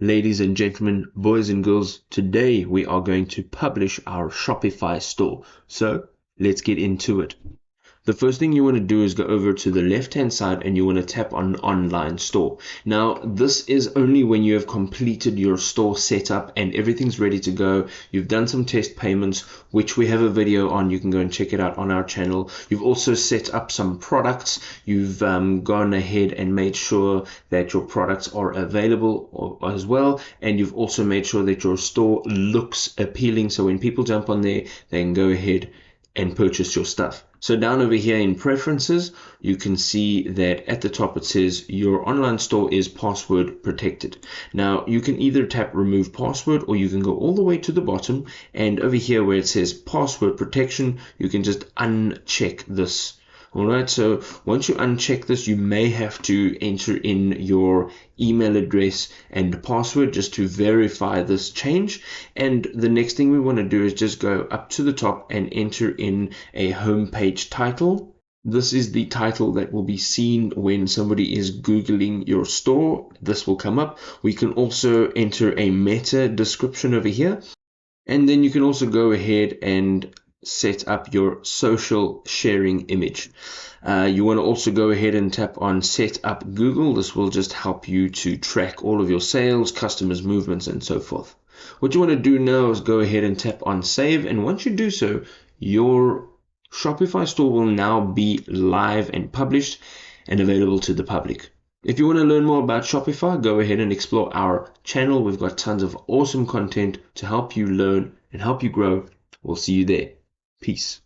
Ladies and gentlemen, boys and girls, today we are going to publish our Shopify store. So let's get into it. The first thing you want to do is go over to the left-hand side and you want to tap on online store. Now, this is only when you have completed your store setup and everything's ready to go. You've done some test payments, which we have a video on. You can go and check it out on our channel. You've also set up some products. You've gone ahead and made sure that your products are available as well. And you've also made sure that your store looks appealing. So when people jump on there, they can go ahead and purchase your stuff. So down over here in preferences, you can see that at the top it says your online store is password protected. Now you can either tap remove password or you can go all the way to the bottom, and over here where it says password protection, you can just uncheck this. Alright, so once you uncheck this, you may have to enter in your email address and password just to verify this change. And the next thing we want to do is just go up to the top and enter in a homepage title. This is the title that will be seen when somebody is Googling your store. This will come up. We can also enter a meta description over here. And then you can also go ahead and set up your social sharing image. You want to also go ahead and tap on set up Google. This will just help you to track all of your sales, customers, movements, and so forth. What you want to do now is go ahead and tap on save, and once you do so, your Shopify store will now be live and published and available to the public. If you want to learn more about Shopify, go ahead and explore our channel. We've got tons of awesome content to help you learn and help you grow. We'll see you there. Peace.